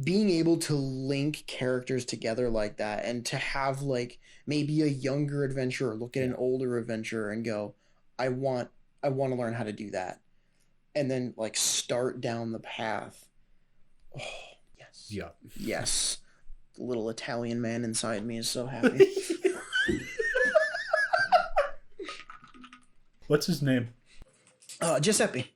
being able to link characters together like that, and to have like maybe a younger adventurer look at an older adventurer and go, I want to learn how to do that, and then like start down the path. Oh, yes. Yeah. Yes. The little Italian man inside me is so happy. What's his name? Giuseppe.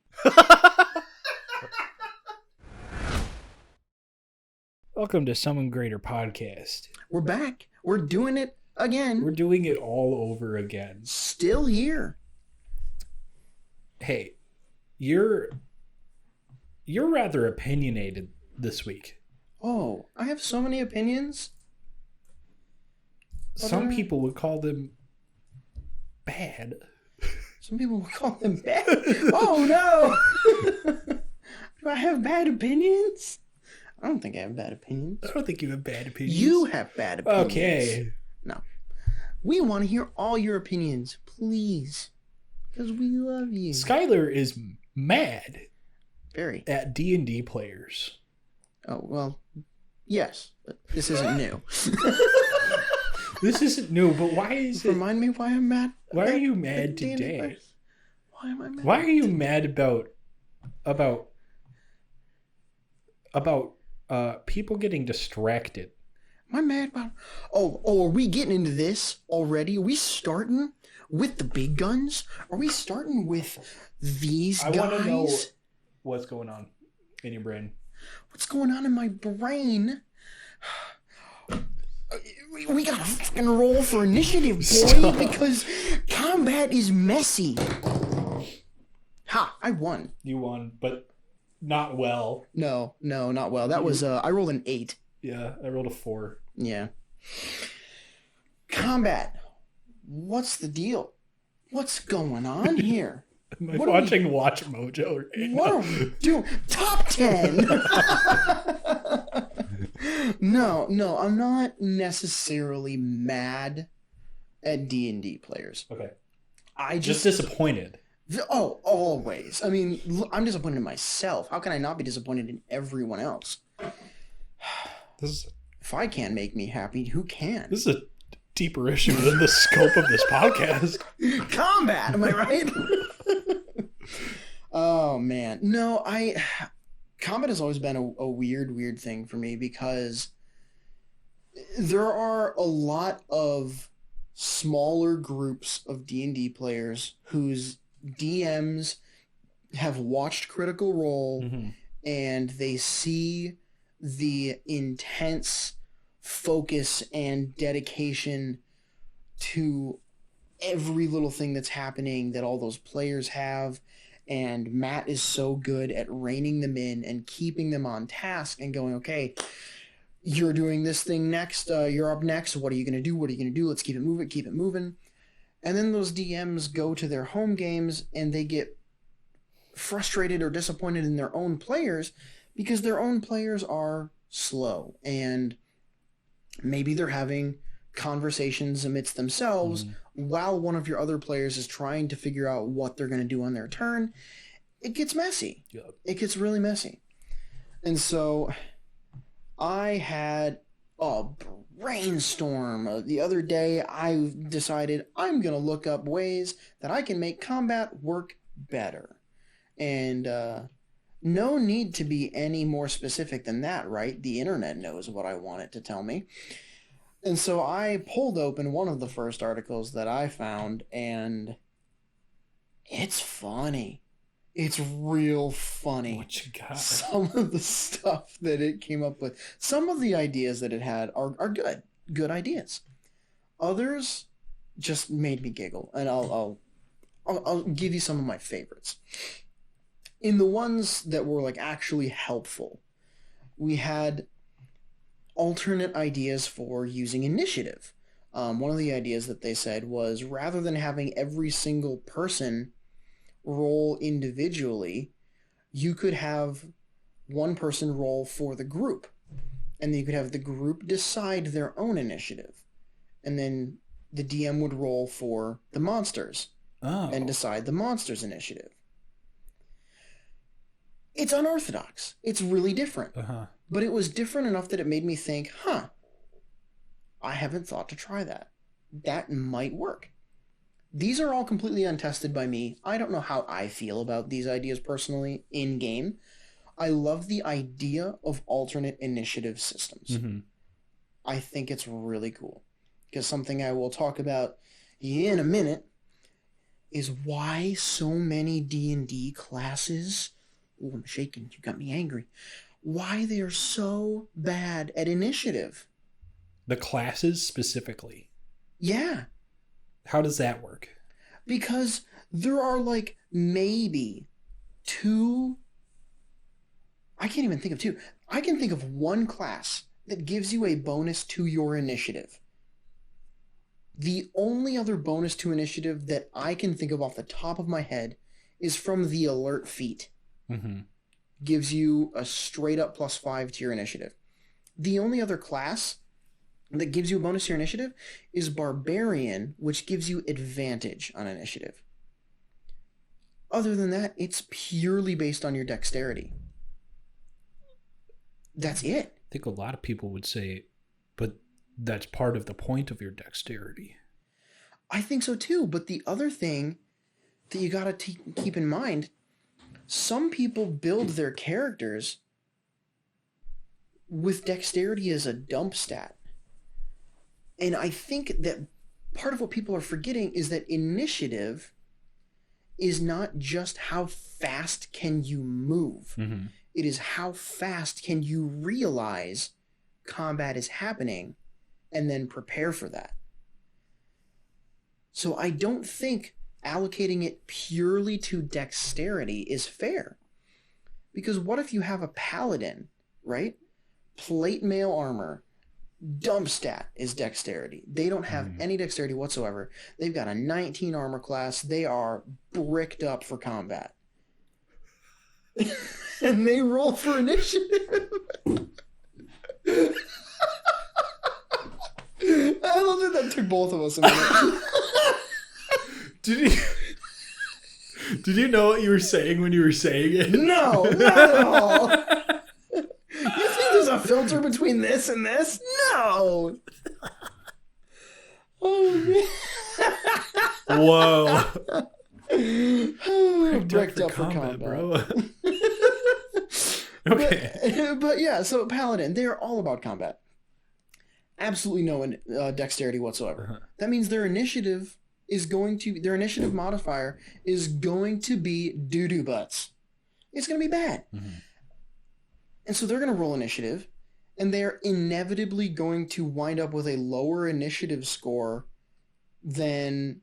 Welcome to Summon Greater Podcast. We're back. We're doing it again. We're doing it all over again. Still here. Hey, you're rather opinionated this week. Oh, I have so many opinions. Some people would call them bad. Some people would call them bad. Oh no! Do I have bad opinions? I don't think I have bad opinions. I don't think you have bad opinions. You have bad opinions. Okay. No. We want to hear all your opinions, please. Because we love you. Skylar is mad. Very. At D&D players. Oh, well, yes. But this isn't new. This isn't new, but why is it... Remind me why I'm mad. Why are you mad today? Why am I mad? Why are you mad about people getting distracted? Am I mad about... Oh, are we getting into this already? Are we starting with the big guns? Are we starting with these guys? I want to know what's going on in your brain. What's going on in my brain? We gotta fucking roll for initiative, boy, Stop. Because combat is messy. Ha! I won. You won, but not well. No, not well. That was I rolled an 8. Yeah, I rolled a 4. Yeah. Combat. What's the deal? What's going on here? Am I watching Watch Mojo right What now? are we doing? Top 10! No, I'm not necessarily mad at D&D players. Okay. I Just disappointed. Oh, always. I mean, I'm disappointed in myself. How can I not be disappointed in everyone else? If I can't make me happy, who can? This is a deeper issue than the scope of this podcast. Combat, am I right? Oh, man. No, combat has always been a weird thing for me, because there are a lot of smaller groups of D&D players whose DMs have watched Critical Role, and they see the intense focus and dedication to every little thing that's happening that all those players have. And Matt is so good at reining them in and keeping them on task and going, okay, you're doing this thing next. You're up next. What are you going to do? What are you going to do? Let's keep it moving. And then those DMs go to their home games and they get frustrated or disappointed in their own players because their own players are slow. And maybe they're having conversations amidst themselves while one of your other players is trying to figure out what they're going to do on their turn. It gets messy. Yep. It gets really messy. And so I had a brainstorm. The other day, I decided I'm going to look up ways that I can make combat work better. And no need to be any more specific than that, right? The internet knows what I want it to tell me. And so I pulled open one of the first articles that I found, and it's funny. It's real funny. What you got? Some of the stuff that it came up with, some of the ideas that it had are good ideas. Others just made me giggle, and I'll give you some of my favorites. In the ones that were like actually helpful, we had alternate ideas for using initiative. One of the ideas that they said was, rather than having every single person roll individually, you could have one person roll for the group, and then you could have the group decide their own initiative, and then the DM would roll for the monsters and decide the monsters' initiative. It's unorthodox. It's really different. But it was different enough that it made me think, I haven't thought to try that. That might work. These are all completely untested by me. I don't know how I feel about these ideas personally in game. I love the idea of alternate initiative systems. Mm-hmm. I think it's really cool. Because something I will talk about in a minute is why so many D&D classes, ooh, I'm shaking, you got me angry, why they are so bad at initiative. The classes specifically. Yeah. How does that work? Because there are like maybe two, I can't even think of two. I can think of one class that gives you a bonus to your initiative. The only other bonus to initiative that I can think of off the top of my head is from the alert feat. Mm-hmm. Gives you a straight up +5 to your initiative. The only other class that gives you a bonus to your initiative is Barbarian, which gives you advantage on initiative. Other than that, it's purely based on your dexterity. That's it. I think a lot of people would say, but that's part of the point of your dexterity. I think so too, but the other thing that you gotta keep in mind, some people build their characters with dexterity as a dump stat. And I think that part of what people are forgetting is that initiative is not just how fast can you move. Mm-hmm. It is how fast can you realize combat is happening and then prepare for that. So I don't think allocating it purely to dexterity is fair. Because what if you have a paladin, right? Plate mail armor, dump stat is dexterity. They don't have any dexterity whatsoever. They've got a 19 armor class. They are bricked up for combat. And they roll for initiative. I love that took both of us a minute. Did you know what you were saying when you were saying it? No, not at all. You think there's a filter between this and this? No. Oh, man. Whoa. Bricked up for combat, bro. Okay. But yeah, so Paladin, they're all about combat. Absolutely no dexterity whatsoever. Uh-huh. That means their initiative modifier is going to be doo-doo butts. It's going to be bad. Mm-hmm. And so they're going to roll initiative, and they're inevitably going to wind up with a lower initiative score than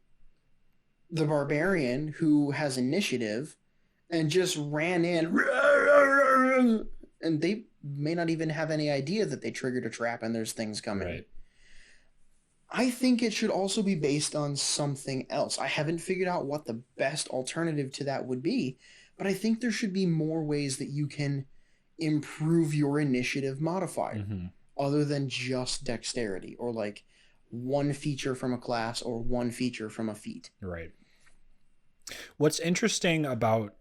the barbarian who has initiative and just ran in, and they may not even have any idea that they triggered a trap and there's things coming. Right. I think it should also be based on something else. I haven't figured out what the best alternative to that would be, but I think there should be more ways that you can improve your initiative modifier other than just dexterity, or like one feature from a class or one feature from a feat. Right. What's interesting about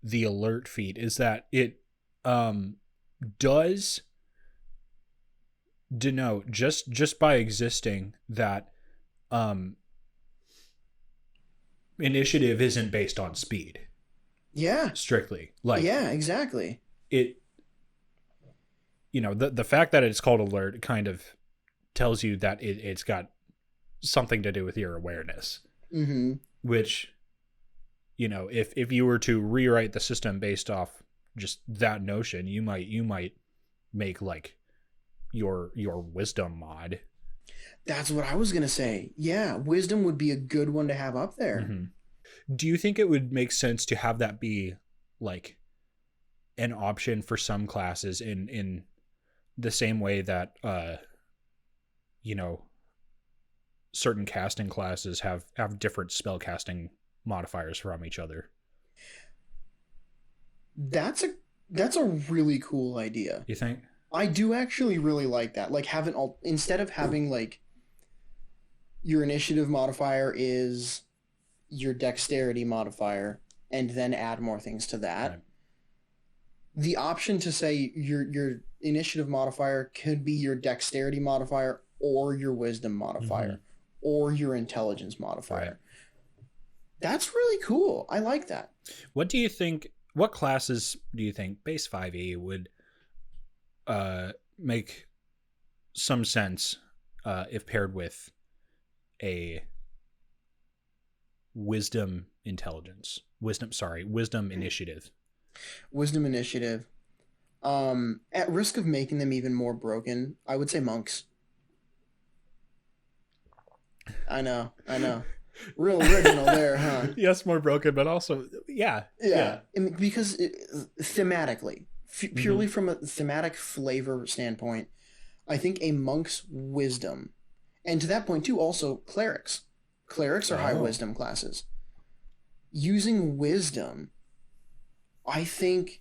the alert feat is that it does denote just by existing that initiative isn't based on speed. Yeah. Strictly. Like, yeah, exactly. It, you know, the fact that it's called alert kind of tells you that it's got something to do with your awareness. Mm-hmm. Which, you know, if you were to rewrite the system based off just that notion, you might make like your wisdom mod. That's what I was gonna say. Yeah, wisdom would be a good one to have up there. Mm-hmm. Do you think it would make sense to have that be like an option for some classes in the same way that you know, certain casting classes have different spell casting modifiers from each other? That's a really cool idea. You think? I do actually really like that. Like having instead of having like your initiative modifier is your dexterity modifier and then add more things to that. Right. The option to say your initiative modifier could be your dexterity modifier or your wisdom modifier or your intelligence modifier. Right. That's really cool. I like that. What classes do you think base 5e would make some sense if paired with a wisdom initiative? Wisdom initiative. At risk of making them even more broken, I would say monks. I know. Real original there, huh? Yes, more broken, but also, yeah. And because thematically, purely from a thematic flavor standpoint, I think a monk's wisdom, and to that point too, also clerics. Clerics are high wisdom classes. Using wisdom, I think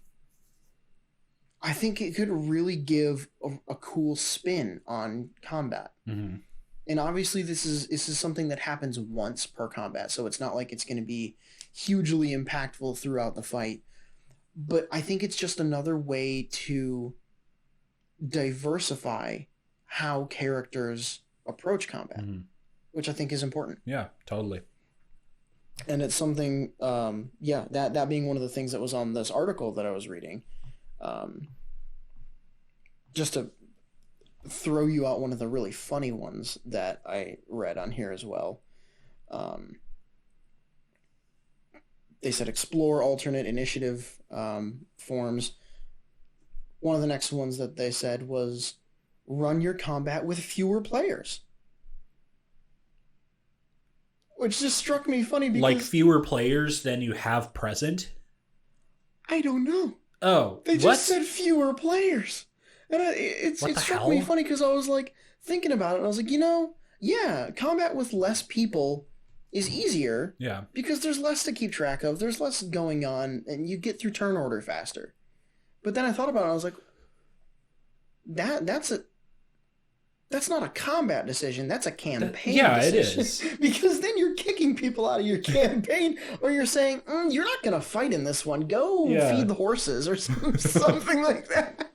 it could really give a cool spin on combat. Mm-hmm. And obviously this is something that happens once per combat, so it's not like it's going to be hugely impactful throughout the fight. But I think it's just another way to diversify how characters approach combat, which I think is important. Yeah, totally. And it's something, that being one of the things that was on this article that I was reading, just to throw you out one of the really funny ones that I read on here as well. They said explore alternate initiative forms. One of the next ones that they said was run your combat with fewer players. Which just struck me funny because... Like fewer players than you have present? I don't know. Oh, they just said fewer players. And it struck me funny because I was like thinking about it and I was like, combat with less people is easier. Yeah. Because there's less to keep track of. There's less going on and you get through turn order faster. But then I thought about it. I was like, that's not a combat decision. That's a campaign decision. It is. Because then you're kicking people out of your campaign or you're saying, you're not going to fight in this one. Go feed the horses or something like that.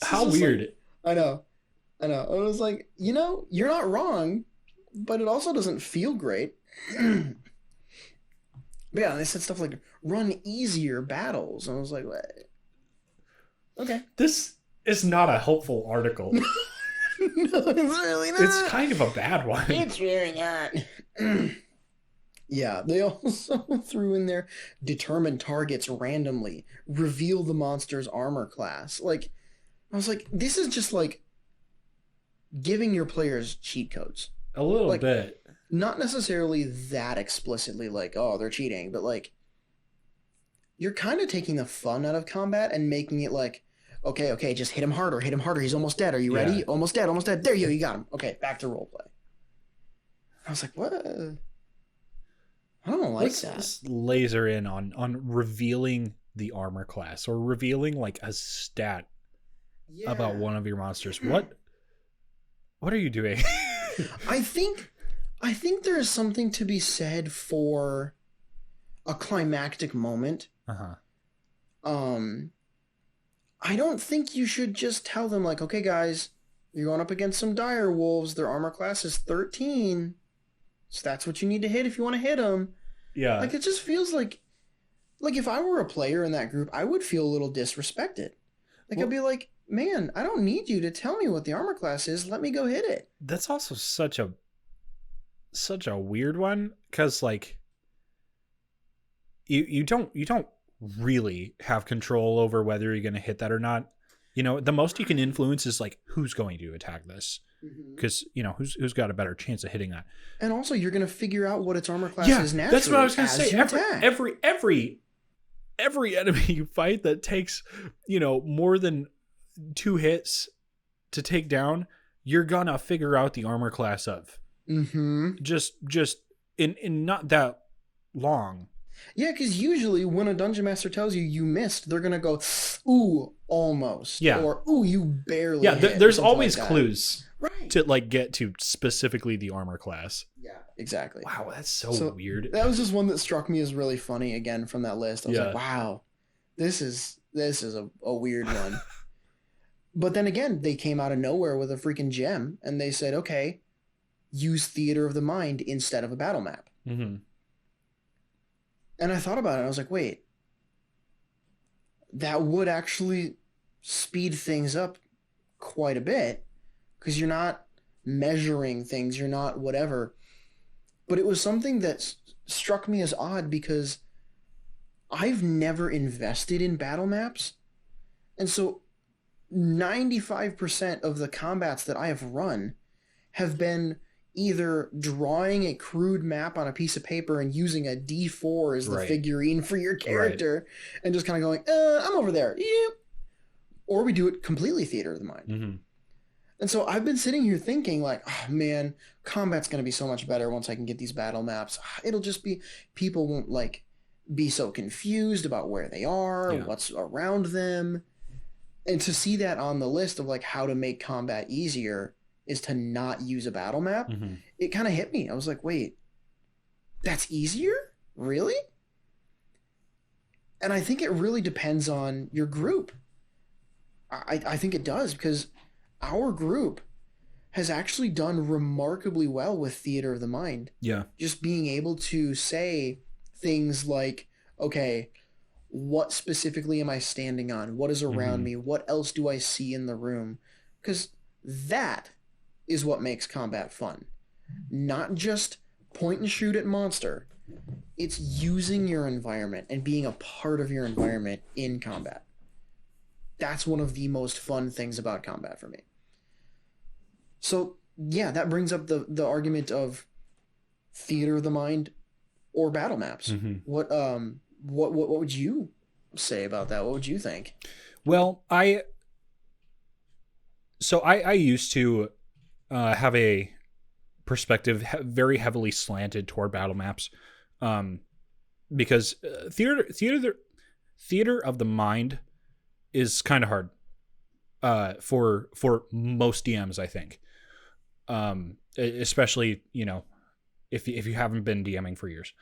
How weird. Like, I know. I was like, you're not wrong, but it also doesn't feel great. But yeah, they said stuff like run easier battles. And I was like, what? Okay. This is not a helpful article. No, it's really not. It's kind of a bad one. It's really not. Yeah, they also threw in there determine targets randomly, reveal the monster's armor class. Like, I was like, this is just like giving your players cheat codes. A little bit. Not necessarily that explicitly like, oh, they're cheating, but like you're kind of taking the fun out of combat and making it like, okay, just hit him harder. He's almost dead. Are you ready? Almost dead. There you go, you got him. Okay, back to roleplay. I was like, what? I don't like that. Let's laser in on revealing the armor class or revealing like a stat about one of your monsters. What are you doing? I think there is something to be said for a climactic moment. I don't think you should just tell them like, okay, guys, you're going up against some dire wolves. Their armor class is 13. So that's what you need to hit if you want to hit them. Yeah. Like, it just feels like if I were a player in that group, I would feel a little disrespected. Like, I'd be like, man, I don't need you to tell me what the armor class is. Let me go hit it. That's also such a weird one because like you don't really have control over whether you're going to hit that or not. The most you can influence is like who's going to attack this because who's got a better chance of hitting that. And also you're going to figure out what its armor class is naturally. That's what I was going to say. Every enemy you fight that takes more than 2 hits to take down, you're gonna figure out the armor class of. Just in not that long. Yeah, because usually when a dungeon master tells you missed, they're gonna go, ooh, almost. Yeah. Or ooh, you barely. Yeah, hit, there's always like clues right to like get to specifically the armor class. Yeah, exactly. Wow, that's so weird. That was just one that struck me as really funny again from that list. I was like, wow, this is a weird one. But then again, they came out of nowhere with a freaking gem, and they said, okay, use theater of the mind instead of a battle map. Mm-hmm. And I thought about it. I was like, wait, that would actually speed things up quite a bit because you're not measuring things, you're not whatever. But it was something that struck me as odd because I've never invested in battle maps. And so 95% of the combats that I have run have been either drawing a crude map on a piece of paper and using a D4 as the figurine for your character and just kind of going, I'm over there. Yep. Or we do it completely theater of the mind. Mm-hmm. And so I've been sitting here thinking like, oh man, combat's going to be so much better once I can get these battle maps. It'll just be, people won't like be so confused about where they are, what's around them. And to see that on the list of like how to make combat easier is to not use a battle map, it kind of hit me. I was like, wait, that's easier? Really? And I think it really depends on your group. I think it does because our group has actually done remarkably well with theater of the mind. Yeah. Just being able to say things like, okay, what specifically am I standing on? What is around me? What else do I see in the room? Because that is what makes combat fun. Not just point and shoot at monster. It's using your environment and being a part of your environment in combat. That's one of the most fun things about combat for me. So, yeah, that brings up the argument of theater of the mind or battle maps. What would you say about that? What would you think? Well, I used to have a perspective very heavily slanted toward battle maps, because theater of the mind is kind of hard for most DMs, I think, especially if you haven't been DMing for years.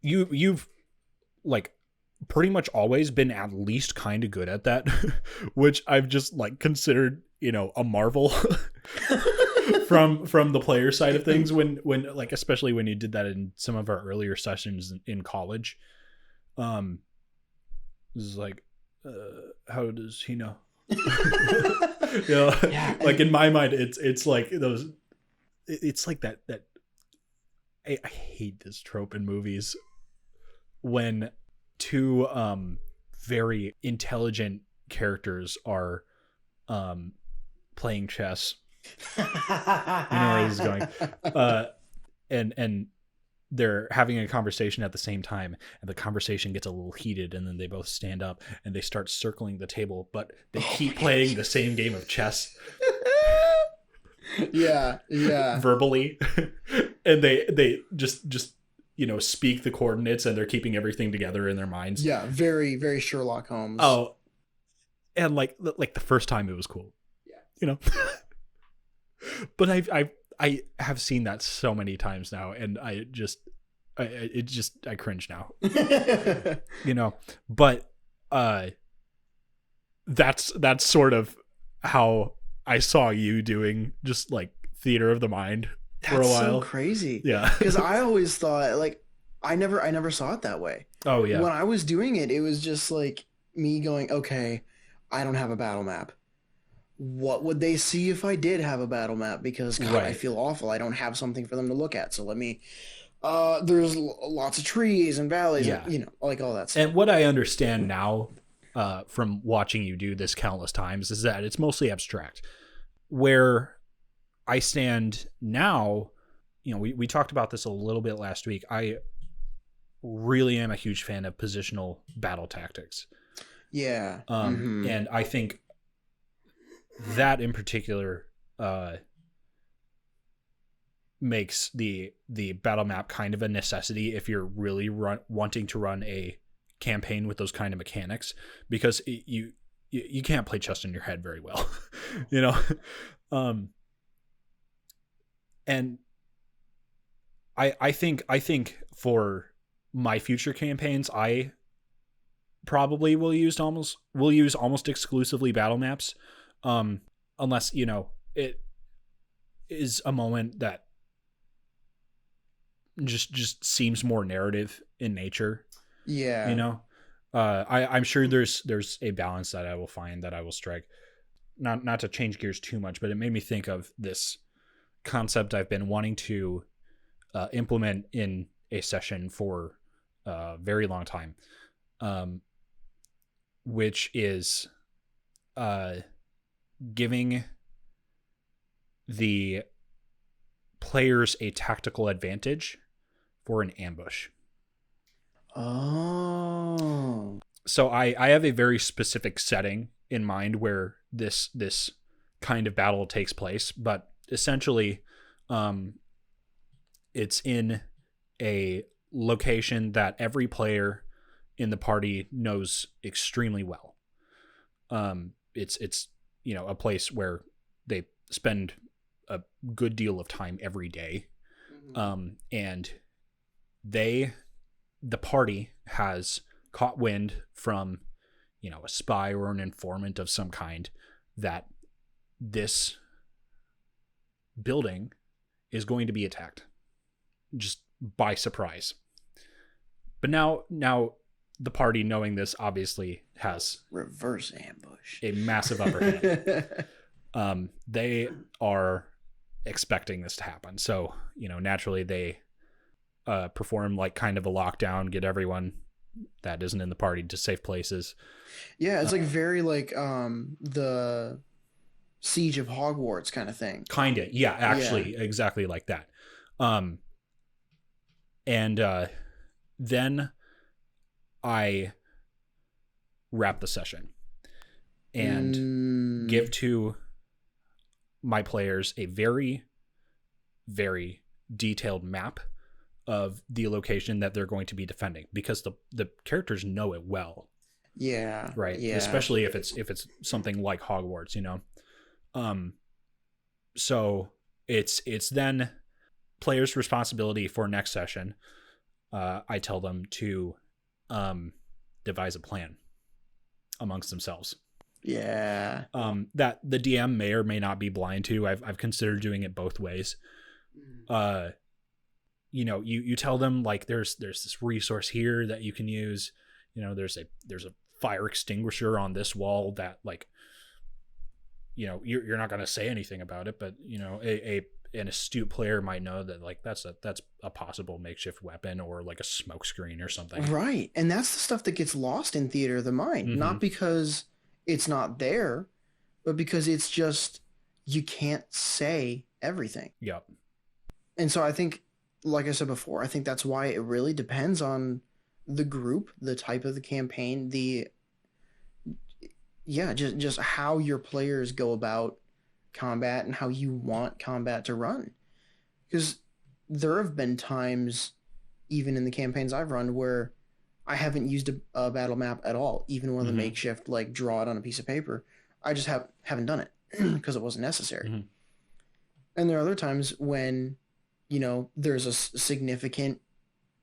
You've like pretty much always been at least kind of good at that, which I've just like considered, a marvel from the player side of things when like, especially when you did that in some of our earlier sessions in college. This is like, how does he know? Like in my mind, it's like those, it's like that I hate this trope in movies when two very intelligent characters are playing chess. You know where this is going. And they're having a conversation at the same time, and the conversation gets a little heated, and then they both stand up and they start circling the table, but they keep playing the same game of chess. Yeah Verbally. And they just speak the coordinates, and they're keeping everything together in their minds. Yeah, very, very Sherlock Holmes. Oh, and like the first time it was cool. Yeah. But I have seen that so many times now, and I cringe now. But that's sort of how I saw you doing just like theater of the mind for a while. That's so crazy. Yeah. Because I always thought like I never saw it that way. Oh yeah. When I was doing it, it was just like me going, okay, I don't have a battle map. What would they see if I did have a battle map? Because God, I feel awful. I don't have something for them to look at. So let me. There's lots of trees and valleys, and, like all that stuff. And what I understand now, from watching you do this countless times, is that it's mostly abstract. Where I stand now, we talked about this a little bit last week. I really am a huge fan of positional battle tactics. Yeah. And I think that in particular makes the battle map kind of a necessity if you're really wanting to run a campaign with those kind of mechanics, because you can't play chess in your head very well. And I think for my future campaigns, I probably will use almost exclusively battle maps, unless it is a moment that just seems more narrative in nature. Yeah. I'm sure there's a balance that I will find, that I will strike. Not to change gears too much, but it made me think of this concept I've been wanting to implement in a session for a very long time, which is giving the players a tactical advantage for an ambush. Oh. So I have a very specific setting in mind where this kind of battle takes place, but essentially it's in a location that every player in the party knows extremely well. It's a place where they spend a good deal of time every day. And the party has caught wind from a spy or an informant of some kind that this building is going to be attacked just by surprise. But now the party, knowing this, obviously has reverse ambush, a massive upper hand. They are expecting this to happen, so naturally they perform like kind of a lockdown, get everyone that isn't in the party to safe places. Yeah, it's like very like the Siege of Hogwarts kind of thing. Kinda, yeah, actually, yeah. Exactly like that. And then I wrap the session and give to my players a very, very detailed map of the location that they're going to be defending, because the characters know it well. Yeah. Right. Yeah. Especially if it's something like Hogwarts, So it's then players' responsibility for next session. I tell them to devise a plan amongst themselves. Yeah. That the DM may or may not be blind to. I've considered doing it both ways. You tell them like there's this resource here that you can use. There's a fire extinguisher on this wall that like you're not going to say anything about it, but an astute player might know that like that's a possible makeshift weapon, or like a smoke screen or something. Right. And that's the stuff that gets lost in Theater of the Mind, not because it's not there, but because it's just you can't say everything. Yep. And so I think, like I said before, I think that's why it really depends on the group, the type of the campaign, just how your players go about combat and how you want combat to run. Because there have been times, even in the campaigns I've run, where I haven't used a battle map at all, even one of the makeshift, like draw it on a piece of paper. I just haven't done it because it wasn't necessary. And there are other times when there's a significant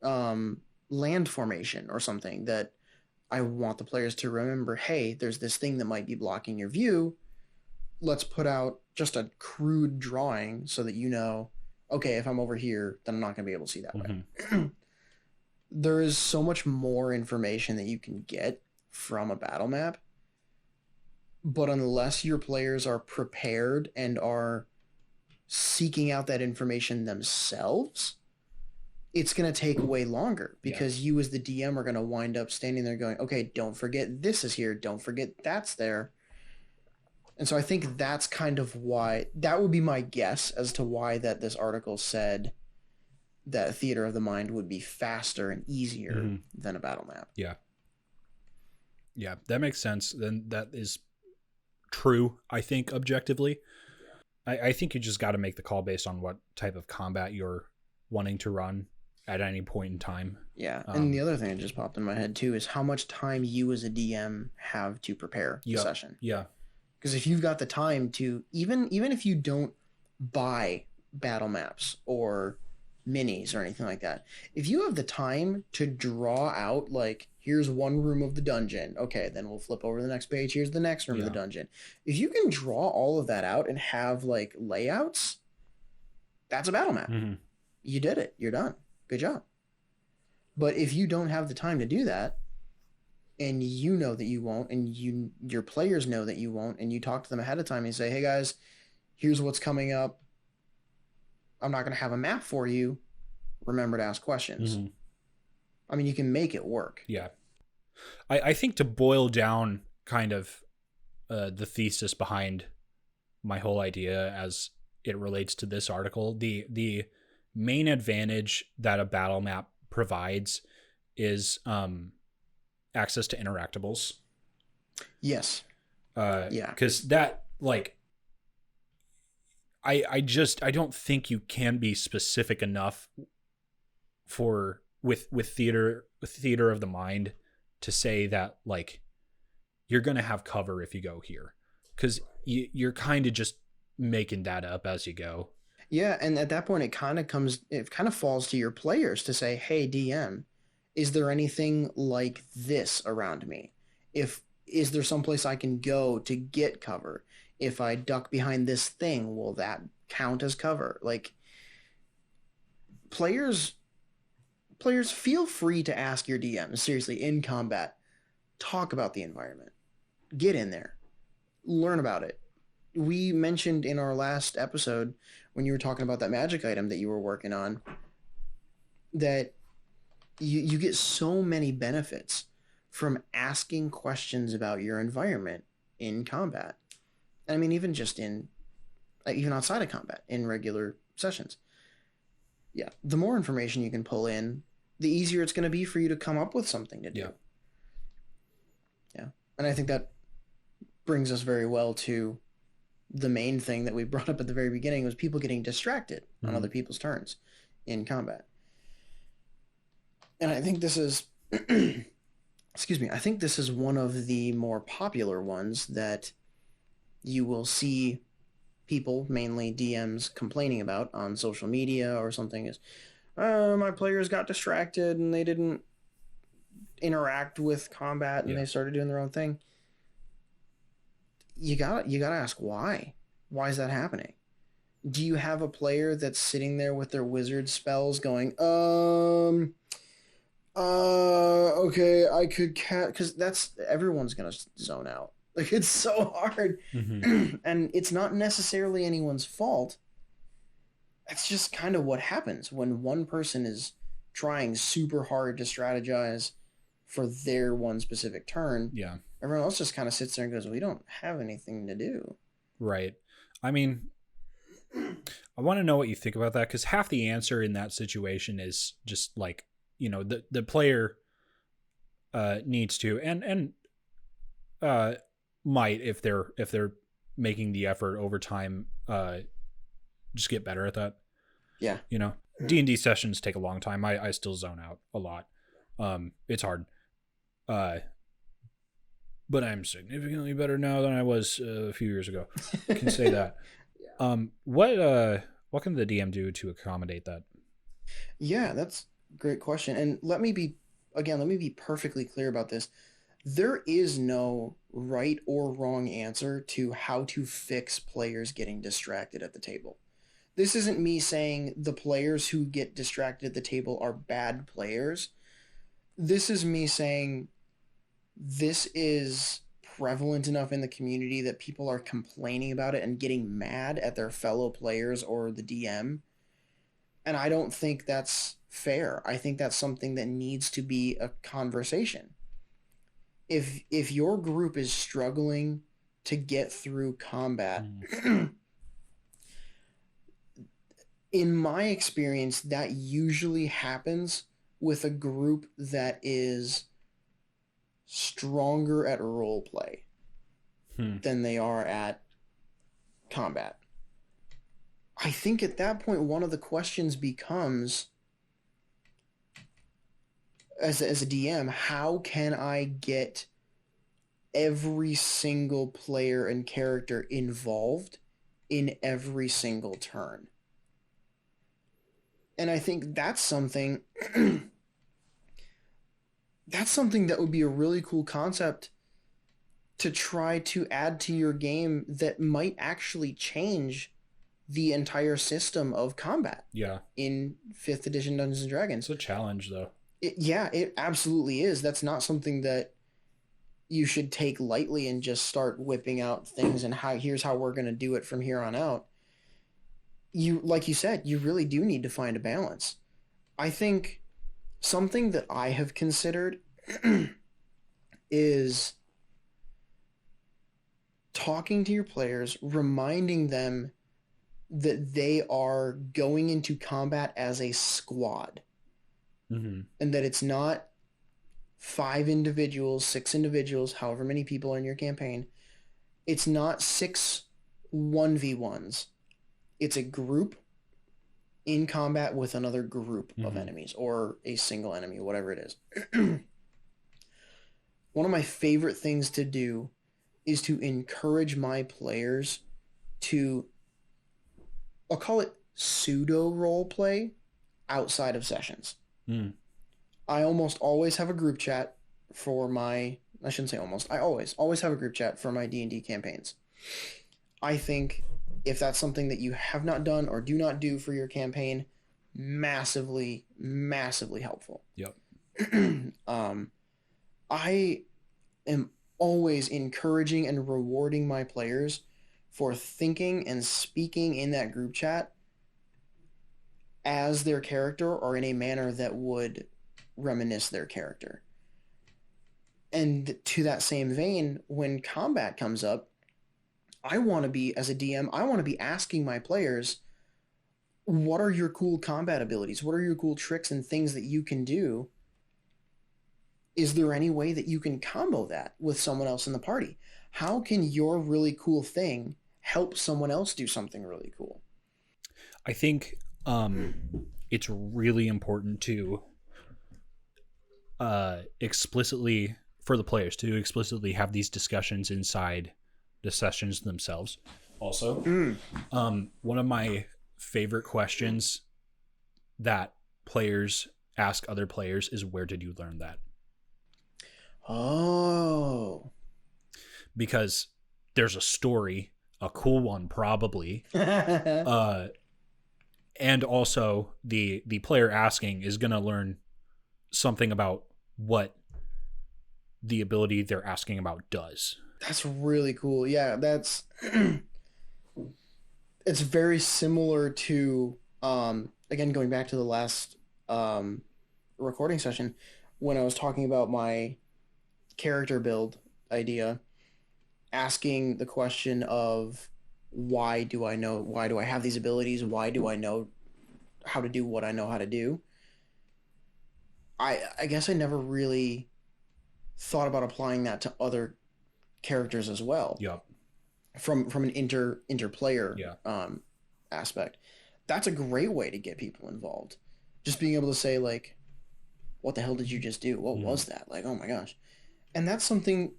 land formation or something that I want the players to remember, hey, there's this thing that might be blocking your view. Let's put out just a crude drawing so that okay, if I'm over here, then I'm not going to be able to see that way. There is so much more information that you can get from a battle map, but unless your players are prepared and are seeking out that information themselves, it's going to take way longer, because you as the DM are going to wind up standing there going, okay, don't forget this is here. Don't forget that's there. And so I think that's kind of why, that would be my guess as to why that this article said that Theater of the Mind would be faster and easier than a battle map. Yeah. Yeah, that makes sense. Then that is true, I think, objectively. I think you just got to make the call based on what type of combat you're wanting to run at any point in time. Yeah, and the other thing that just popped in my head too is how much time you as a DM have to prepare the session. Yeah. Because if you've got the time to, even if you don't buy battle maps or minis or anything like that. If you have the time to draw out, like, here's one room of the dungeon, okay, then we'll flip over to the next page, here's the next room of the dungeon. If you can draw all of that out and have like layouts, that's a battle map. You did it. You're done. Good job. But if you don't have the time to do that, and you know that you won't, and your players know that you won't, and you talk to them ahead of time and say, hey guys, here's what's coming up. I'm not going to have a map for you. Remember to ask questions. I mean, you can make it work. Yeah. I think to boil down kind of the thesis behind my whole idea as it relates to this article, the main advantage that a battle map provides is access to interactables. Yes. Yeah. Because that, like, I don't think you can be specific enough for with theater of the mind to say that, like, you're gonna have cover if you go here, because you're kind of just making that up as you go. Yeah, and at that point it kind of falls to your players to say, hey DM, is there anything like this around me? Is there someplace I can go to get cover? If I duck behind this thing, will that count as cover? Like, players feel free to ask your DMs, seriously, in combat. Talk about the environment. Get in there. Learn about it. We mentioned in our last episode, when you were talking about that magic item that you were working on, that you get so many benefits from asking questions about your environment in combat. I mean, even just even outside of combat, in regular sessions. Yeah, the more information you can pull in, the easier it's going to be for you to come up with something to do. Yeah. And I think that brings us very well to the main thing that we brought up at the very beginning, was people getting distracted on other people's turns in combat. And I think this is, excuse me, I think this is one of the more popular ones that you will see people, mainly DMs, complaining about on social media or something, is, my players got distracted and they didn't interact with combat and they started doing their own thing. You gotta ask why. Why is that happening? Do you have a player that's sitting there with their wizard spells going, okay, I could because everyone's gonna zone out. Like, it's so hard. And it's not necessarily anyone's fault. It's just kind of what happens when one person is trying super hard to strategize for their one specific turn. Yeah. Everyone else just kind of sits there and goes, we don't have anything to do. Right. I mean, I want to know what you think about that, because half the answer in that situation is just like, the player needs to and might, if they're making the effort over time, just get better at that. Yeah. D&D sessions take a long time. I still zone out a lot. It's hard. But I'm significantly better now than I was a few years ago. I can say that. What can the DM do to accommodate that? Yeah, that's a great question. And let me be perfectly clear about this. There is no right or wrong answer to how to fix players getting distracted at the table. This isn't me saying the players who get distracted at the table are bad players. This is me saying this is prevalent enough in the community that people are complaining about it and getting mad at their fellow players or the DM. And I don't think that's fair. I think that's something that needs to be a conversation. If your group is struggling to get through combat, in my experience, that usually happens with a group that is stronger at role play than they are at combat. I think at that point, one of the questions becomes, as a DM, how can I get every single player and character involved in every single turn? And I think that's something that would be a really cool concept to try to add to your game that might actually change the entire system of combat Yeah. in 5th edition Dungeons and Dragons. It's a challenge, though. It absolutely is. That's not something that you should take lightly and just start whipping out things and here's how we're going to do it from here on out. You, like you said, you really do need to find a balance. I think something that I have considered is talking to your players, reminding them that they are going into combat as a squad. Mm-hmm. And that it's not 5 individuals, 6 individuals, however many people are in your campaign. It's not 6 1v1s. It's a group in combat with another group of enemies, or a single enemy, whatever it is. One of my favorite things to do is to encourage my players to, I'll call it pseudo role play outside of sessions. I almost always have a group chat for my, I shouldn't say almost, I always have a group chat for my D&D campaigns. I think if that's something that you have not done or do not do for your campaign, massively, massively helpful. Yep. I am always encouraging and rewarding my players for thinking and speaking in that group chat as their character or in a manner that would reminisce their character. And to that same vein, when combat comes up, I want to be, as a DM, I want to be asking my players, what are your cool combat abilities? What are your cool tricks and things that you can do? Is there any way that you can combo that with someone else in the party? How can your really cool thing help someone else do something really cool? I think it's really important to explicitly, for the players to explicitly have these discussions inside the sessions themselves. Also, one of my favorite questions that players ask other players is, where did you learn that? Oh. Because there's a story, a cool one probably, and also the player asking is going to learn something about what the ability they're asking about does. That's really cool. Yeah, that's it's very similar to again, going back to the last recording session when I was talking about my character build idea, asking the question of why do I have these abilities? Why do I know how to do what I know how to do? I guess I never really thought about applying that to other characters as well. Yep. From an interplayer aspect. That's a great way to get people involved. Just being able to say, like, what the hell did you just do? What was that? Like, oh my gosh. And that's something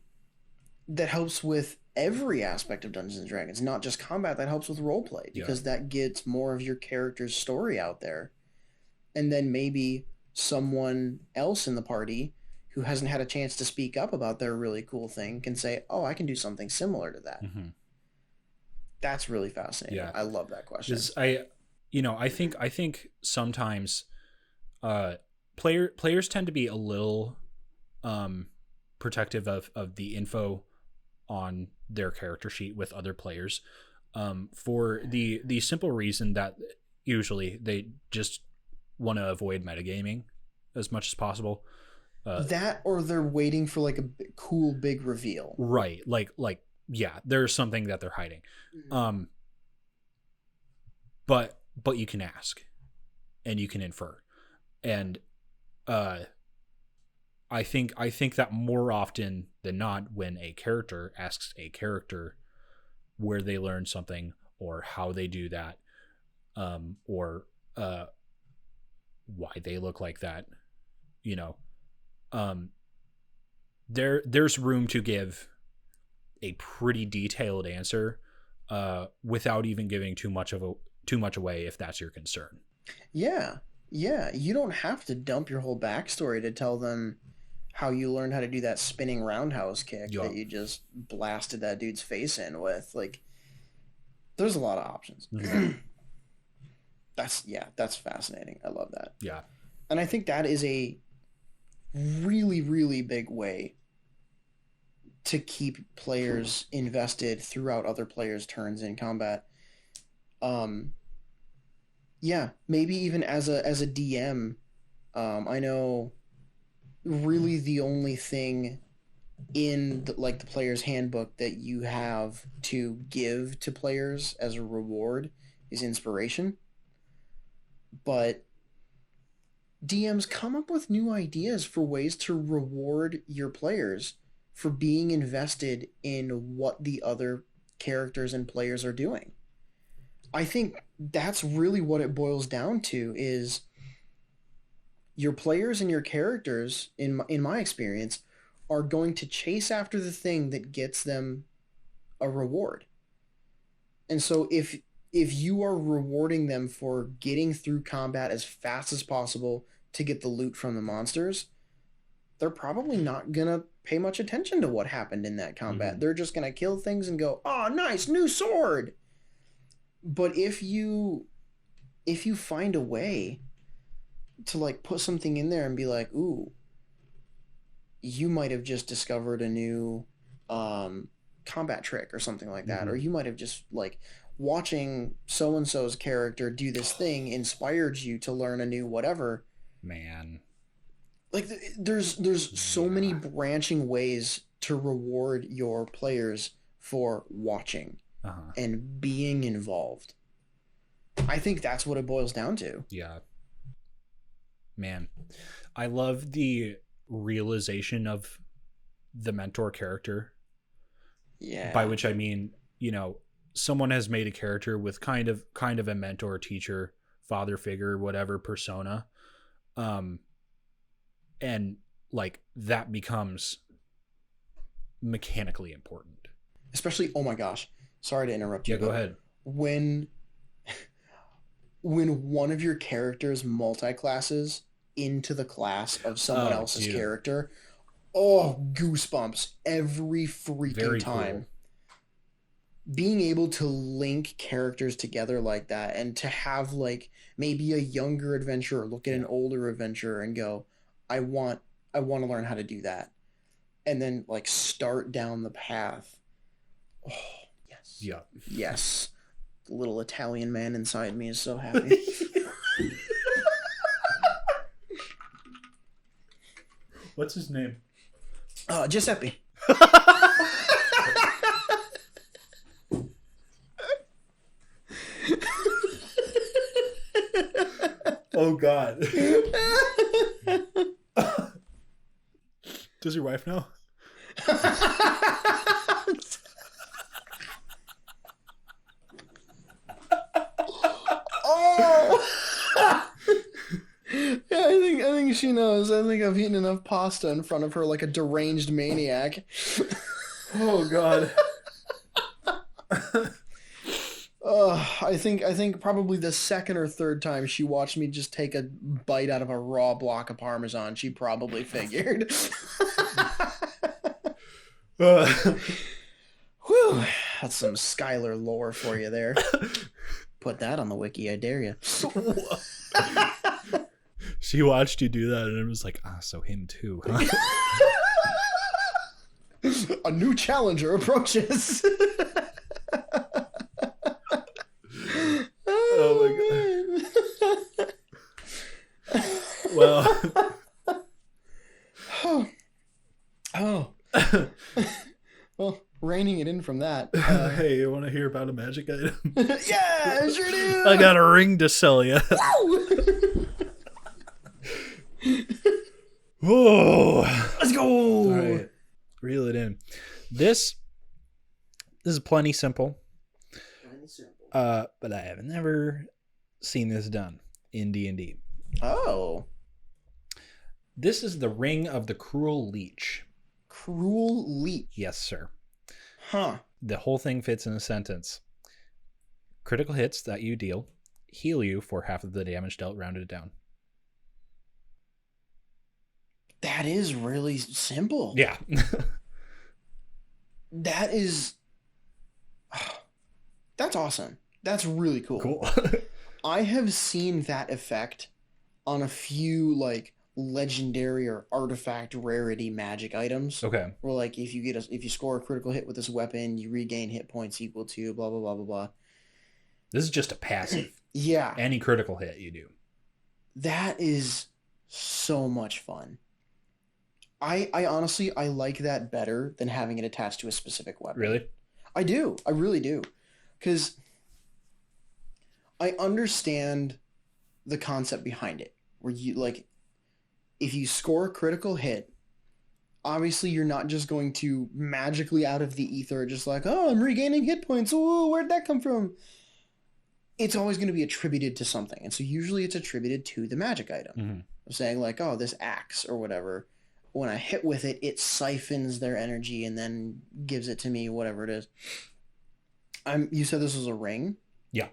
that helps with every aspect of Dungeons and Dragons, not just combat. That helps with roleplay, because that gets more of your character's story out there. And then maybe someone else in the party who hasn't had a chance to speak up about their really cool thing can say, oh, I can do something similar to that. That's really fascinating. Yeah. I love that question. I think sometimes players tend to be a little protective of the info on their character sheet with other players, for the simple reason that usually they just want to avoid metagaming as much as possible. That, or they're waiting for like a cool big reveal. Right. Like yeah, there's something that they're hiding. But you can ask and you can infer. And I think that more often than not, when a character asks a character where they learned something or how they do that, or why they look like that, there's room to give a pretty detailed answer without even giving too much away, if that's your concern. Yeah. Yeah, you don't have to dump your whole backstory to tell them how you learned how to do that spinning roundhouse kick that Yup. you just blasted that dude's face in with. Like, there's a lot of options. Mhm. That's fascinating. I love that. Yeah. And I think that is a really, really big way to keep players invested throughout other players' turns in combat. Um, yeah, maybe even as a DM, I know really the only thing in like the player's handbook that you have to give to players as a reward is inspiration. But DMs come up with new ideas for ways to reward your players for being invested in what the other characters and players are doing. I think that's really what it boils down to is your players and your characters in my experience are going to chase after the thing that gets them a reward. And so if you are rewarding them for getting through combat as fast as possible to get the loot from the monsters, they're probably not going to pay much attention to what happened in that combat. Mhm. They're just going to kill things and go, "Oh, nice new sword." But if you find a way to like put something in there and be like, "Ooh, you might have just discovered a new combat trick or something like that," or Mhm. you might have just like watching so and so's character do this thing inspired you to learn a new whatever. Man. Like there's so many Yeah. branching ways to reward your players for watching Uh-huh. and being involved. I think that's what it boils down to. Yeah. Man. I love the realization of the mentor character, by Yeah. which I mean, someone has made a character with kind of a mentor, teacher, father figure, whatever persona. Um and like that becomes mechanically important. Especially, oh my gosh, sorry to interrupt Yeah, you, go but ahead. when when one of your characters multi-classes into the class of someone Oh, else's dude. character, oh, goosebumps every freaking Very time. cool. Being able to link characters together like that and to have like maybe a younger adventurer look at Yeah. an older adventurer and go, I want I want to learn how to do that. And then like start down the path. Oh, yes. Yeah. Yes. The little Italian man inside me is so happy. What's his name? Giuseppe. Oh God. Does your wife know? Oh. Yeah, I think she knows. I think I've eaten enough pasta in front of her like a deranged maniac. Oh God. I think probably the second or third time she watched me just take a bite out of a raw block of Parmesan, she probably figured. Whew, that's some Skylar lore for you there. Put that on the wiki, I dare you. She watched you do that and it was like, so him too. Huh? A new challenger approaches. Oh my God. Well. Oh. Well, reining it in from that. Hey, you want to hear about a magic item? Yeah, I sure do. I got a ring to sell you. Whoa. Let's go. All right. Reel it in. This is plenty simple. But I have never seen this done in D&D. Oh. This is the Ring of the Cruel Leech. Cruel leech. Yes, sir. Huh. The whole thing fits in a sentence. Critical hits that you deal heal you for half of the damage dealt, rounded down. That is really simple. Yeah. That is that's awesome. That's really cool. Cool. I have seen that effect on a few like legendary or artifact rarity magic items. Okay. Where like if you score a critical hit with this weapon, you regain hit points equal to blah blah blah blah blah. This is just a passive. Yeah. Any critical hit you do. That is so much fun. I honestly I like that better than having it attached to a specific weapon. Really? I do. I really do. Because I understand the concept behind it. Where you like if you score a critical hit, obviously you're not just going to magically out of the ether just like, oh, I'm regaining hit points. Oh, where'd that come from? It's always going to be attributed to something. And so usually it's attributed to the magic item. Mm-hmm. Saying like, oh, this axe or whatever, when I hit with it, it siphons their energy and then gives it to me, whatever it is. You said this was a ring? Yeah.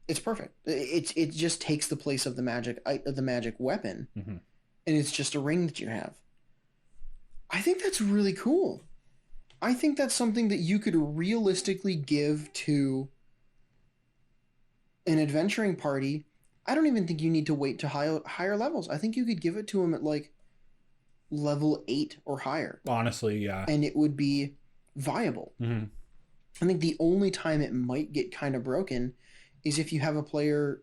It's perfect. It just takes the place of the magic weapon, mm-hmm. and it's just a ring that you have. I think that's really cool. I think that's something that you could realistically give to an adventuring party. I don't even think you need to wait to higher levels. I think you could give it to them at like level 8 or higher. Honestly, yeah. And it would be viable. Mm-hmm. I think the only time it might get kind of broken is if you have a player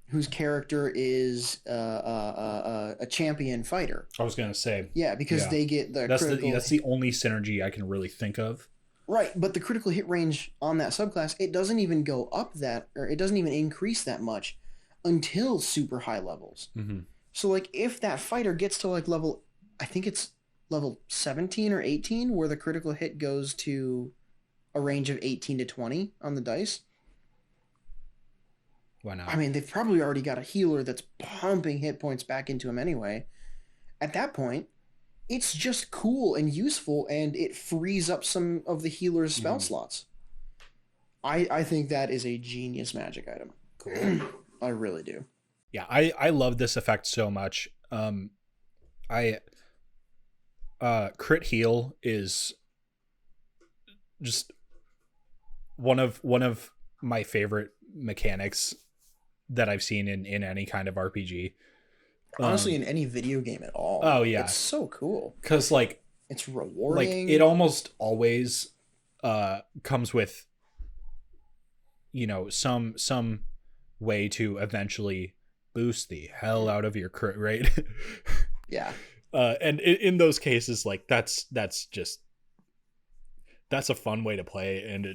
whose character is a champion fighter. I was gonna say, yeah, because they get the that's the only synergy I can really think of. Right, but the critical hit range on that subclass, it doesn't even go up that, or it doesn't even increase that much until super high levels. Mm-hmm. So like if that fighter gets to like level, I think it's level 17 or 18 where the critical hit goes to a range of 18 to 20 on the dice. Why not? I mean, they've probably already got a healer that's pumping hit points back into him anyway. At that point, it's just cool and useful, and it frees up some of the healer's spell slots. I think that is a genius magic item. Cool. I really do. Yeah, I love this effect so much. Crit heal is just one of my favorite mechanics that I've seen in any kind of RPG. Honestly, in any video game at all. Oh yeah, it's so cool because like it's rewarding. Like it almost always comes with some way to eventually boost the hell out of your crit rate. Yeah. And in those cases, like that's a fun way to play, and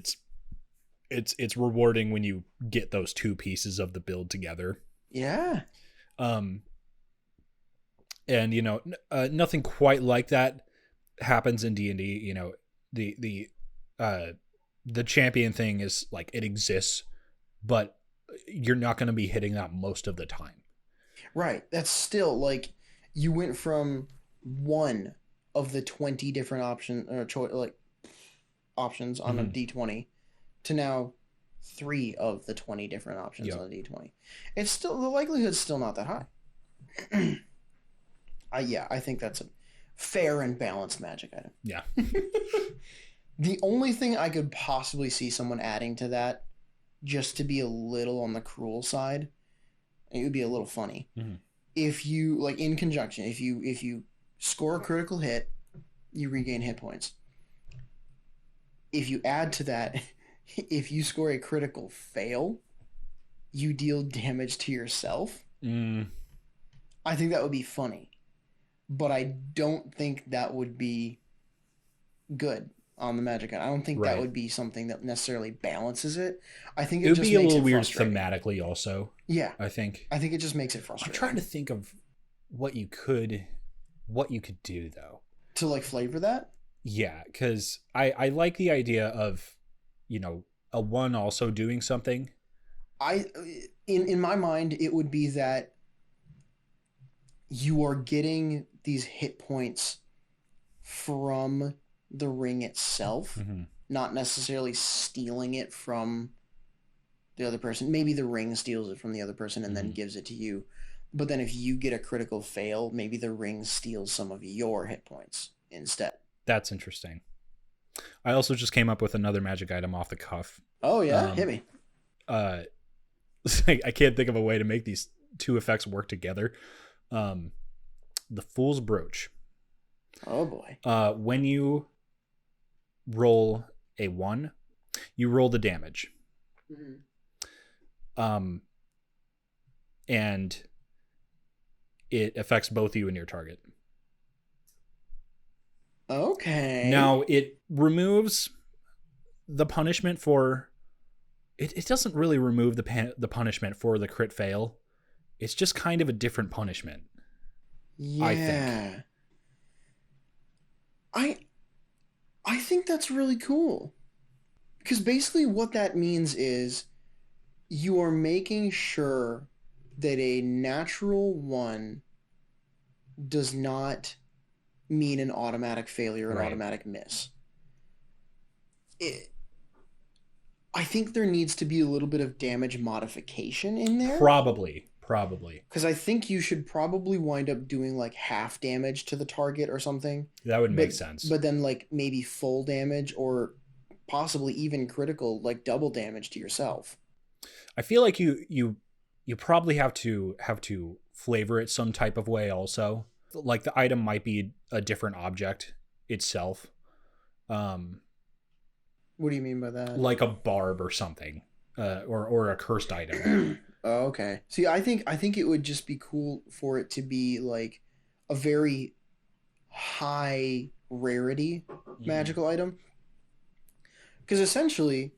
it's rewarding when you get those two pieces of the build together. Yeah. And nothing quite like that happens in D&D. The champion thing is like it exists, but you're not going to be hitting that most of the time. Right. That's still like you went from one of the 20 different options on a D20 to now 3 of the 20 different options on a D20. It's still, the likelihood's still not that high. I think that's a fair and balanced magic item. Yeah. The only thing I could possibly see someone adding to that, just to be a little on the cruel side, it would be a little funny. Mm-hmm. If you, like in conjunction, if you score a critical hit, you regain hit points. If you add to that, if you score a critical fail, you deal damage to yourself. I think that would be funny. But I don't think that would be good on the magic item. I don't think that would be something that necessarily balances it. I think it would just be a little weird thematically also. Yeah. I think it just makes it frustrating. I'm trying to think of what you could do though. To like flavor that? Yeah, because I like the idea of, a one also doing something. In my mind, it would be that you are getting these hit points from the ring itself, not necessarily stealing it from the other person. Maybe the ring steals it from the other person and then gives it to you. But then if you get a critical fail, maybe the ring steals some of your hit points instead. That's interesting. I also just came up with another magic item off the cuff. Oh yeah, hit me. I can't think of a way to make these two effects work together. The Fool's Brooch. Oh boy. When you roll a 1, you roll the damage. Mm-hmm. And it affects both you and your target. Okay. Now it removes the punishment for. It doesn't really remove the punishment for the crit fail. It's just kind of a different punishment. Yeah. I think. I think that's really cool. Because basically what that means is you are making sure that a natural 1 does not mean an automatic failure, an automatic miss. I think there needs to be a little bit of damage modification in there. Probably. Because I think you should probably wind up doing like half damage to the target or something. That would make sense. But then like maybe full damage or possibly even critical, like double damage to yourself. I feel like you probably have to flavor it some type of way also. Like the item might be a different object itself. What do you mean by that? Like a barb or something, or a cursed item. Oh, okay. See, I think it would just be cool for it to be like a very high rarity magical item. Because essentially,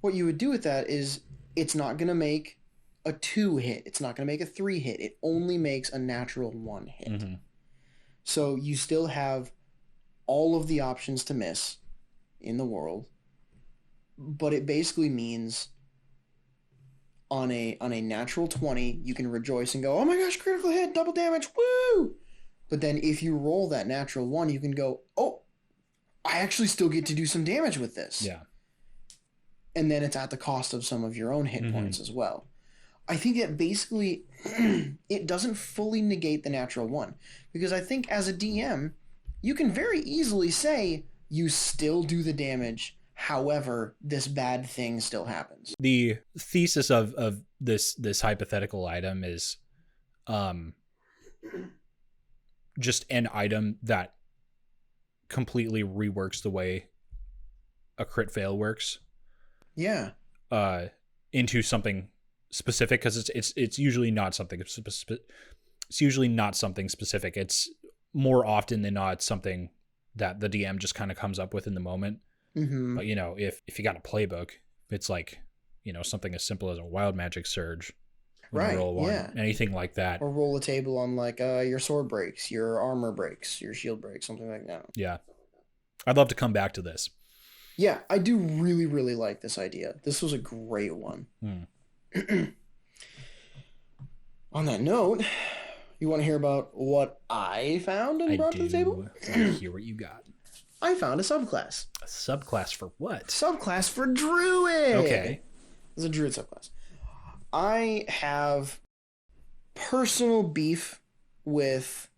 what you would do with that is it's not going to make a 2 hit. It's not going to make a 3 hit. It only makes a natural 1 hit. Mm-hmm. So you still have all of the options to miss in the world, but it basically means on a natural 20, you can rejoice and go, oh my gosh, critical hit, double damage, woo! But then if you roll that natural 1, you can go, oh, I actually still get to do some damage with this. Yeah. And then it's at the cost of some of your own hit points as well. I think that basically it doesn't fully negate the natural 1. Because I think as a DM, you can very easily say you still do the damage. However, this bad thing still happens. The thesis of this hypothetical item is just an item that completely reworks the way a crit fail works. Yeah. Into something specific, because it's usually not something specific. It's usually not something specific. It's more often than not something that the DM just kind of comes up with in the moment. Mm-hmm. But if you got a playbook, it's like something as simple as a wild magic surge, right? Roll 1, yeah, anything like that, or roll a table on like your sword breaks, your armor breaks, your shield breaks, something like that. Yeah, I'd love to come back to this. Yeah, I do really, really like this idea. This was a great one. On that note, you want to hear about what I found and brought to the table? I hear what you got. I found a subclass. A subclass for what? Subclass for Druid. Okay. It's a Druid subclass. I have personal beef with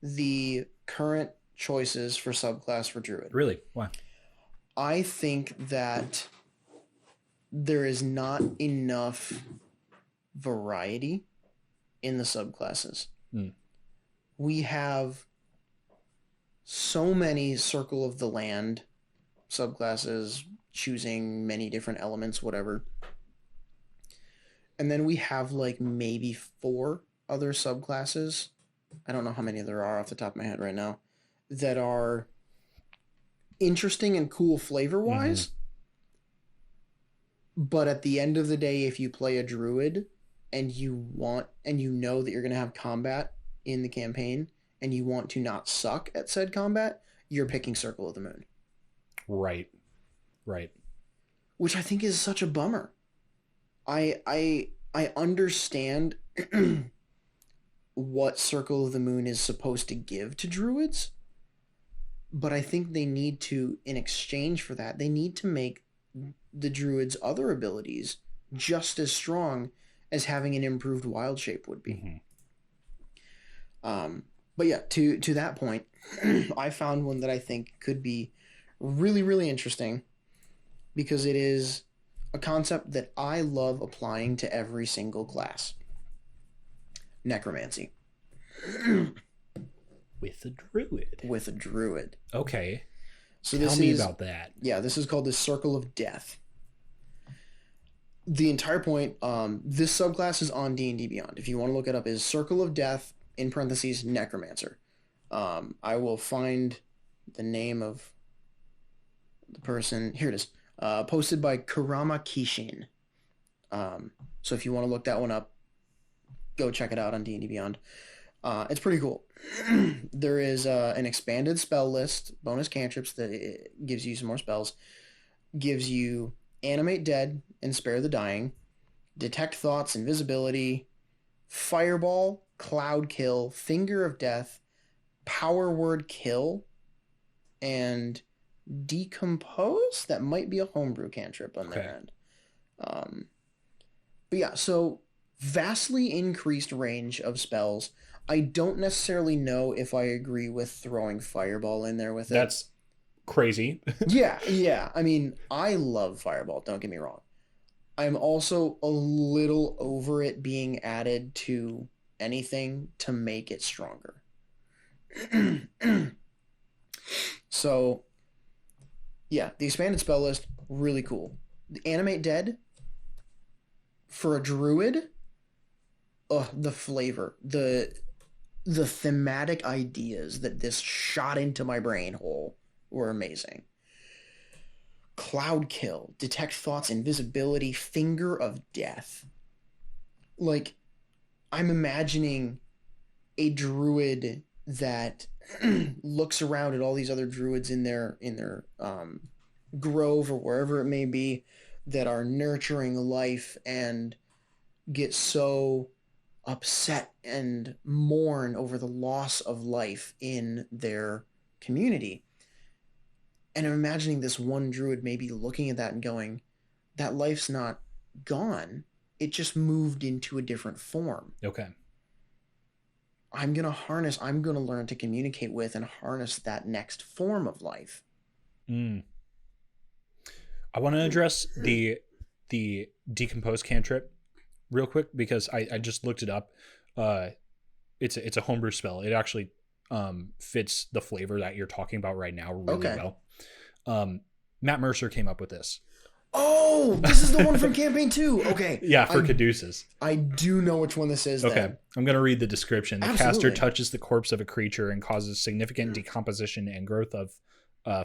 the current choices for subclass for Druid. Really? Why? I think that there is not enough variety in the subclasses. We have so many Circle of the Land subclasses, choosing many different elements, whatever. And then we have like maybe 4 other subclasses. I don't know how many there are off the top of my head right now that are interesting and cool flavor-wise. But at the end of the day, if you play a Druid and you know that you're going to have combat in the campaign and you want to not suck at said combat, you're picking Circle of the Moon. Right. Which I think is such a bummer. I understand what Circle of the Moon is supposed to give to Druids, but I think they need to, in exchange for that, they need to make the Druid's other abilities just as strong as having an improved wild shape would be. But yeah, to that point, I found one that I think could be really, really interesting because it is a concept that I love applying to every single class. Necromancy. With a druid. With a druid. Okay. So Tell me about that. Yeah, this is called the Circle of Death. The entire point, this subclass is on D&D Beyond. If you want to look it up, is Circle of Death, in parentheses, Necromancer. I will find the name of the person. Here it is. Posted by Kurama Kishin. So if you want to look that one up, go check it out on D&D Beyond. It's pretty cool. There is an expanded spell list, bonus cantrips that gives you some more spells. Gives you Animate Dead and Spare the Dying, Detect Thoughts, Invisibility, Fireball, Cloud Kill, Finger of Death, Power Word Kill, and Decompose. That might be a homebrew cantrip on their end. But yeah, so vastly increased range of spells. I don't necessarily know if I agree with throwing Fireball in there with it. That's crazy. Yeah. I mean, I love Fireball, don't get me wrong. I'm also a little over it being added to anything to make it stronger. So, yeah, the expanded spell list, really cool. The Animate Dead, for a druid, the flavor, the thematic ideas that this shot into my brain hole were amazing. Cloud Kill, Detect Thoughts, Invisibility, Finger of Death. Like, I'm imagining a druid that looks around at all these other druids in their grove or wherever it may be that are nurturing life and get so upset and mourn over the loss of life in their community. And I'm imagining this one druid maybe looking at that and going, that life's not gone. It just moved into a different form. Okay. I'm going to learn to communicate with and harness that next form of life. I want to address the Decompose cantrip real quick because I just looked it up. It's a homebrew spell. It actually fits the flavor that you're talking about right now really well. Matt Mercer came up with this. Oh, this is the one from campaign 2. Okay. Yeah, for Caduceus. I do know which one this is. Okay. Then. I'm going to read the description. The Absolutely. caster touches the corpse of a creature and causes significant decomposition and growth of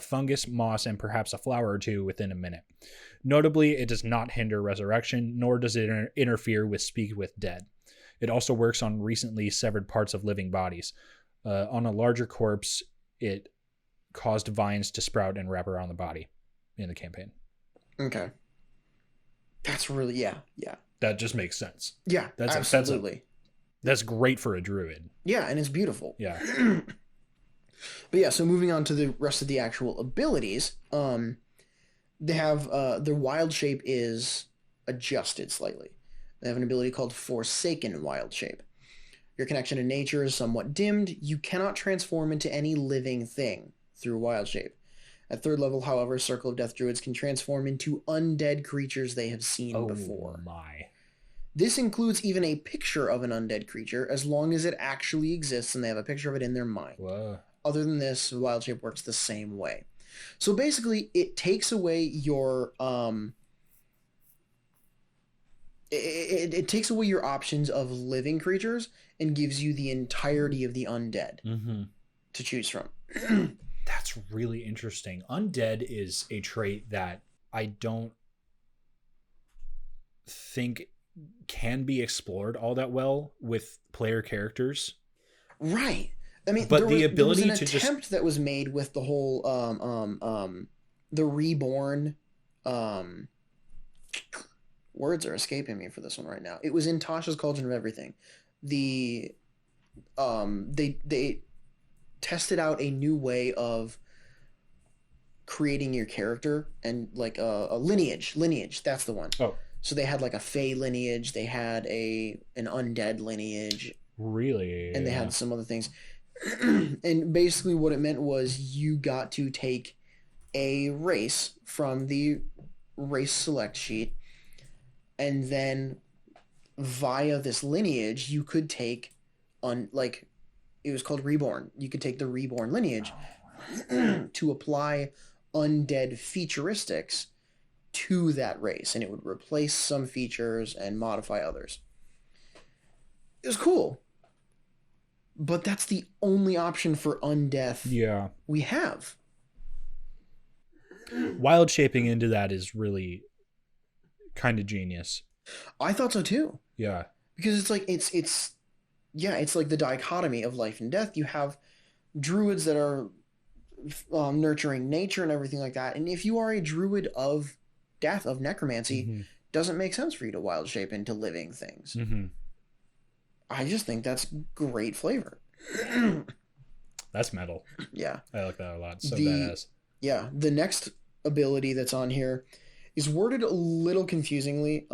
fungus, moss, and perhaps a flower or two within a minute. Notably, it does not hinder resurrection, nor does it interfere with Speak with Dead. It also works on recently severed parts of living bodies. On a larger corpse, it caused vines to sprout and wrap around the body in the campaign. Okay. That's really, yeah. That just makes sense. Yeah, absolutely. That's great for a druid. Yeah, and it's beautiful. Yeah. But yeah, so moving on to the rest of the actual abilities, they have, their wild shape is adjusted slightly. They have an ability called Forsaken Wild Shape. Your connection to nature is somewhat dimmed. You cannot transform into any living thing through wild shape. At 3rd level, however, Circle of Death Druids can transform into undead creatures they have seen before. Oh my. This includes even a picture of an undead creature, as long as it actually exists and they have a picture of it in their mind. Whoa. Other than this, wild shape works the same way. So basically, it takes away your it takes away your options of living creatures and gives you the entirety of the undead to choose from. That's really interesting. Undead is a trait that I don't think can be explored all that well with player characters. Right. I mean, but the ability there was an attempt that was made with the whole the reborn words are escaping me for this one right now. It was in Tasha's Cauldron of Everything. They tested out a new way of creating your character and like a lineage. That's the one. Oh. So they had like a Fey lineage. They had an undead lineage. Really? And they had some other things. And basically what it meant was you got to take a race from the race select sheet, and then via this lineage you could take like it was called reborn. You could take the reborn lineage to apply undead featuristics to that race, and it would replace some features and modify others. It was cool. But that's the only option for undeath we have. Wild shaping into that is really kind of genius. I thought so too. Yeah. Because it's like it's like the dichotomy of life and death. You have druids that are nurturing nature and everything like that. And if you are a druid of death, of necromancy, doesn't make sense for you to wild shape into living things. I just think that's great flavor. That's metal. Yeah. I like that a lot. So badass. Yeah. The next ability that's on here is worded a little confusingly.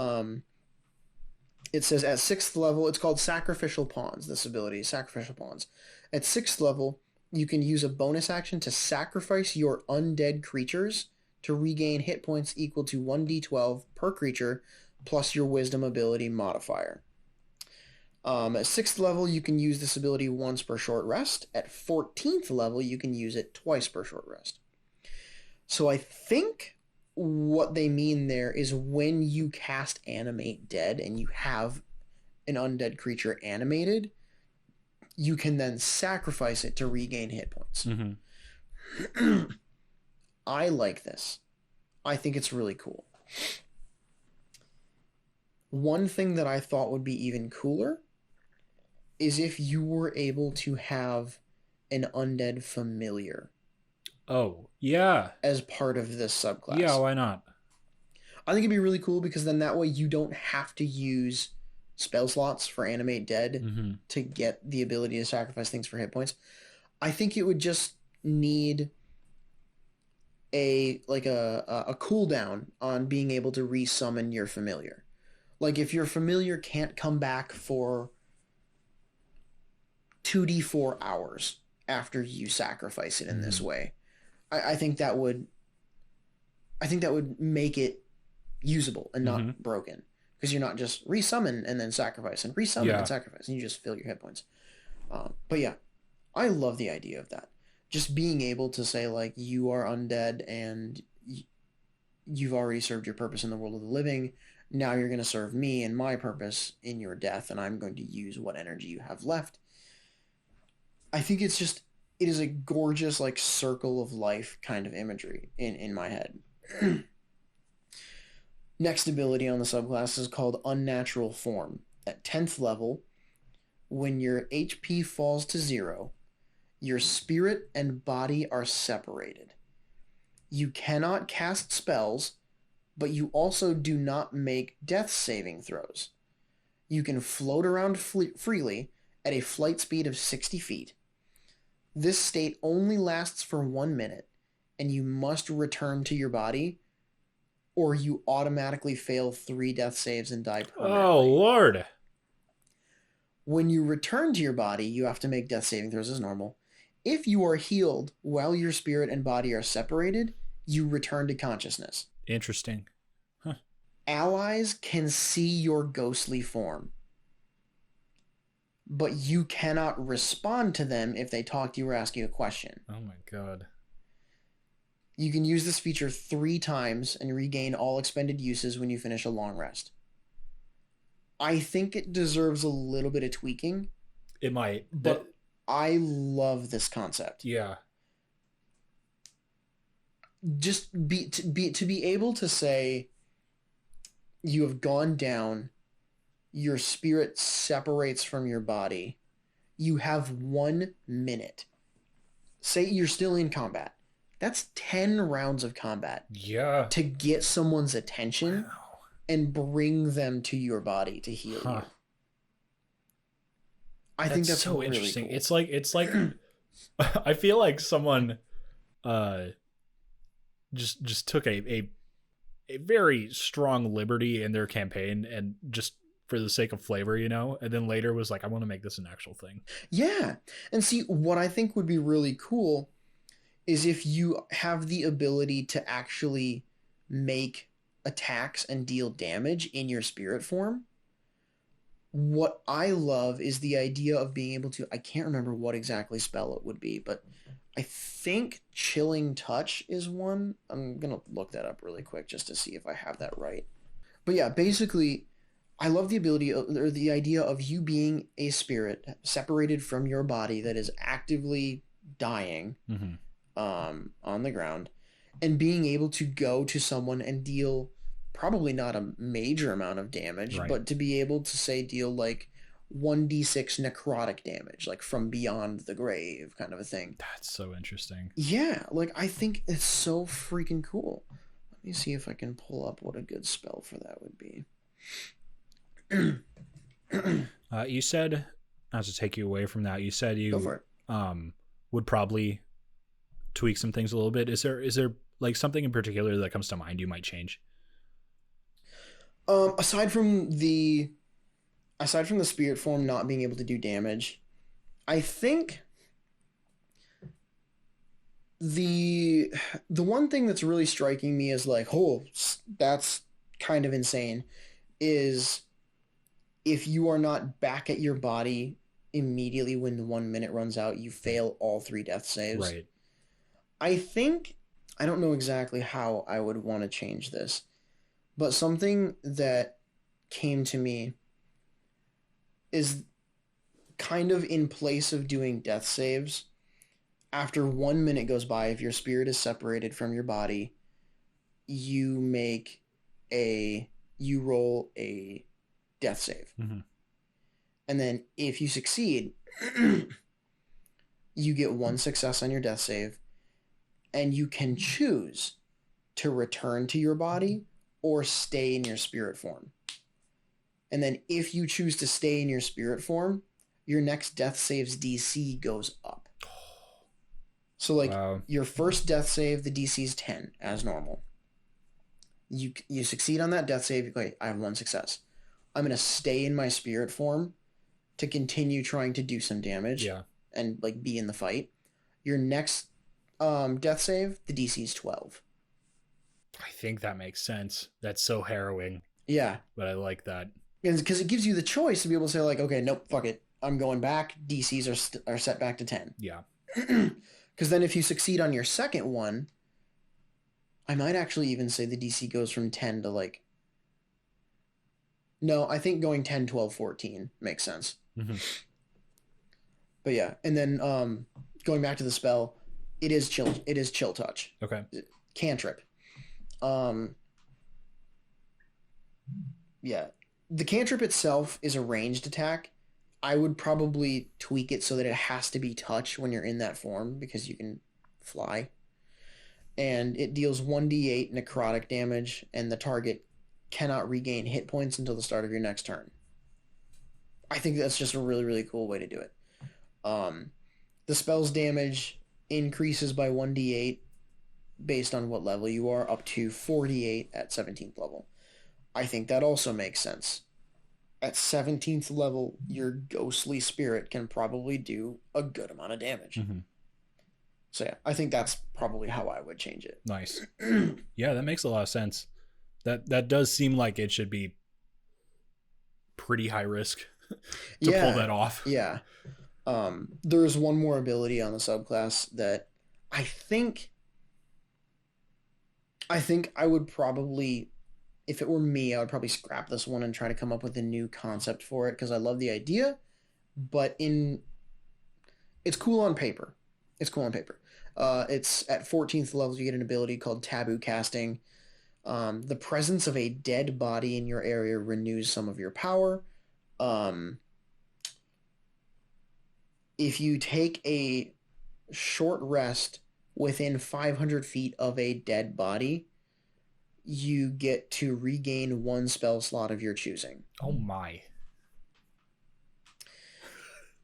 It says at 6th level, it's called Sacrificial Pawns, this ability, Sacrificial Pawns. At 6th level, you can use a bonus action to sacrifice your undead creatures to regain hit points equal to 1d12 per creature plus your wisdom ability modifier. At 6th level, you can use this ability once per short rest. At 14th level, you can use it twice per short rest. So I think what they mean there is when you cast Animate Dead and you have an undead creature animated, you can then sacrifice it to regain hit points. I like this. I think it's really cool. One thing that I thought would be even cooler is if you were able to have an undead familiar. Oh, yeah. As part of this subclass. Yeah, why not? I think it'd be really cool because then that way you don't have to use spell slots for Animate Dead to get the ability to sacrifice things for hit points. I think it would just need a cooldown on being able to resummon your familiar. Like if your familiar can't come back for 2d4 hours after you sacrifice it in this way, I think that would make it usable and not broken, because you're not just resummon and then sacrifice and resummon and sacrifice and you just fill your hit points. But yeah, I love the idea of that. Just being able to say like you are undead and you've already served your purpose in the world of the living. Now you're going to serve me and my purpose in your death, and I'm going to use what energy you have left. I think it is a gorgeous like circle of life kind of imagery in my head. Next ability on the subclass is called Unnatural Form. At 10th level, when your HP falls to 0, your spirit and body are separated. You cannot cast spells, but you also do not make death saving throws. You can float around freely at a flight speed of 60 feet. This state only lasts for 1 minute, and you must return to your body, or you automatically fail 3 death saves and die permanently. Oh, Lord. When you return to your body, you have to make death saving throws as normal. If you are healed while your spirit and body are separated, you return to consciousness. Interesting. Huh. Allies can see your ghostly form, but you cannot respond to them if they talk to you or ask you a question. Oh my god. You can use this feature 3 times and regain all expended uses when you finish a long rest. I think it deserves a little bit of tweaking. It might. But I love this concept. Yeah. Just to be able to say you have gone down, your spirit separates from your body, you have 1 minute. Say you're still in combat. That's 10 rounds of combat. Yeah. To get someone's attention and bring them to your body to heal you. I think that's so really interesting. cool. It's like I feel like someone just took a very strong liberty in their campaign and just for the sake of flavor, you know, and then later was like, I want to make this an actual thing. Yeah. And see, what I think would be really cool is if you have the ability to actually make attacks and deal damage in your spirit form. What I love is the idea of being able to, I can't remember what exactly spell it would be, but I think Chilling Touch is one. I'm going to look that up really quick just to see if I have that right. But yeah, basically, I love the ability or the idea of you being a spirit separated from your body that is actively dying on the ground, and being able to go to someone and deal probably not a major amount of damage, Right. but to be able to say deal like 1d6 necrotic damage, like from beyond the grave kind of a thing. That's so interesting. Yeah, like I think it's so freaking cool. Let me see if I can pull up what a good spell for that would be. You said, not to take you away from that, you said Go for you it. would probably tweak some things a little bit. Is there like something in particular that comes to mind you might change? Aside from the spirit form not being able to do damage, I think the one thing that's really striking me as like, oh, that's kind of insane, is if you are not back at your body immediately when the 1 minute runs out, you fail all 3 death saves. Right. I think, I don't know exactly how I would want to change this, but something that came to me is kind of in place of doing death saves. After 1 minute goes by, if your spirit is separated from your body, you roll a death save. And then if you succeed, you get 1 success on your death save, and you can choose to return to your body or stay in your spirit form. And then if you choose to stay in your spirit form, your next death save's DC goes up. So like your first death save, the DC is 10 as normal. You succeed on that death save, you go, okay, I have 1 success. I'm going to stay in my spirit form to continue trying to do some damage and like be in the fight. Your next death save, the DC is 12. I think that makes sense. That's so harrowing. Yeah. But I like that. Because it gives you the choice to be able to say like, okay, nope, fuck it. I'm going back. DCs are set back to 10. Yeah. Because then if you succeed on your second one, I might actually even say the DC goes from 10 to like... No, I think going 10, 12, 14 makes sense. But yeah, and then going back to the spell, it is chill touch. Okay. Cantrip. Yeah. The cantrip itself is a ranged attack. I would probably tweak it so that it has to be touch when you're in that form because you can fly. And it deals 1d8 necrotic damage, and the target cannot regain hit points until the start of your next turn. I think that's just a really, really cool way to do it. The spell's damage increases by 1d8 based on what level you are, up to 48 at 17th level. I think that also makes sense. At 17th level, your ghostly spirit can probably do a good amount of damage. So yeah, I think that's probably how I would change it. Nice. Yeah, that makes a lot of sense. That does seem like it should be pretty high risk to pull that off. Yeah. There's one more ability on the subclass that I think I would probably, if it were me, I would probably scrap this one and try to come up with a new concept for it because I love the idea, but it's cool on paper. It's cool on paper. It's at 14th level, you get an ability called Taboo Casting. The presence of a dead body in your area renews some of your power. If you take a short rest within 500 feet of a dead body, you get to regain 1 spell slot of your choosing. Oh my.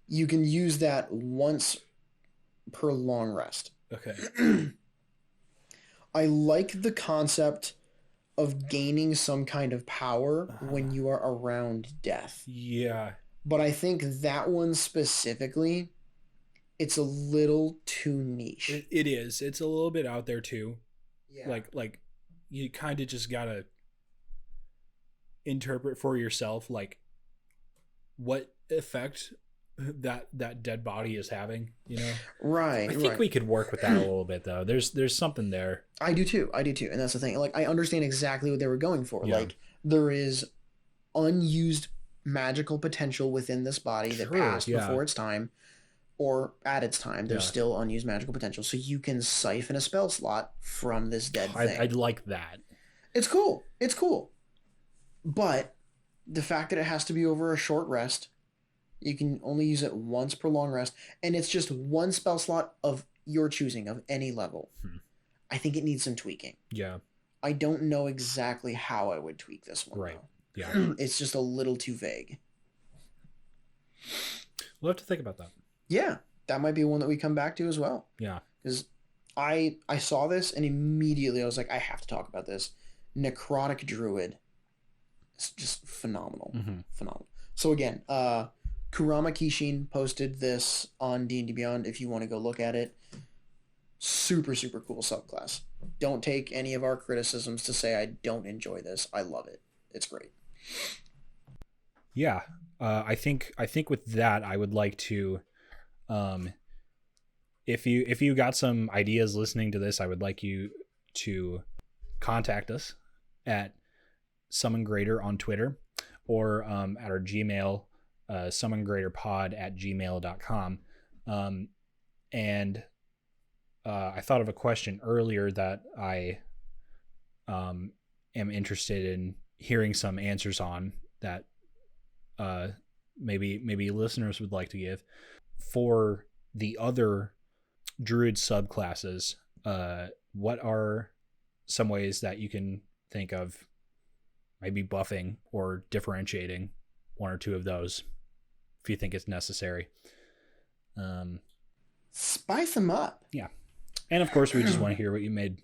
You can use that once per long rest. Okay. I like the concept of gaining some kind of power when you are around death. Yeah. But I think that one specifically, it's a little too niche. It is. It's a little bit out there too. Yeah. Like you kind of just gotta interpret for yourself, like what effect that dead body is having. You know. Right. I think we could work with that a little bit though. There's something there. I do too. And that's the thing. Like, I understand exactly what they were going for. Yeah. Like, there is unused magical potential within this body that passed before its time, or at its time. There's still unused magical potential, so you can siphon a spell slot from this dead thing. I'd like that. It's cool. But the fact that it has to be over a short rest, you can only use it once per long rest, and it's just one spell slot of your choosing, of any level. I think it needs some tweaking. Yeah. I don't know exactly how I would tweak this one. Right. Though. Yeah. It's just a little too vague. We'll have to think about that. Yeah, that might be one that we come back to as well. Yeah. Because I saw this and immediately I was like, I have to talk about this. Necrotic Druid. It's just phenomenal. Phenomenal. So again, Kurama Kishin posted this on D&D Beyond if you want to go look at it. Super, super cool subclass. Don't take any of our criticisms to say I don't enjoy this. I love it. It's great. Yeah. I think with that, I would like to, if you got some ideas listening to this, I would like you to contact us at summongreater on Twitter, or at our Gmail, summongreaterpod@gmail.com. And I thought of a question earlier that I am interested in hearing some answers on, that maybe listeners would like to give. For the other Druid subclasses, what are some ways that you can think of maybe buffing or differentiating one or two of those, if you think it's necessary? Spice them up. Yeah. And of course, we just want to hear what you made,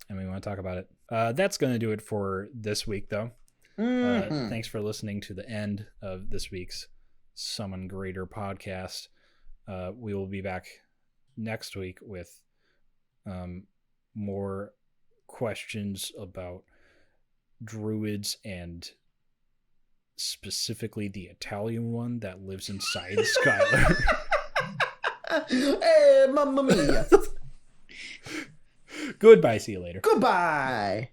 and we want to talk about it. That's going to do it for this week, though. Thanks for listening to the end of this week's Summon Greater podcast. We will be back next week with more questions about druids, and specifically the Italian one that lives inside Skylar. Hey, mamma mia. Goodbye. See you later. Goodbye.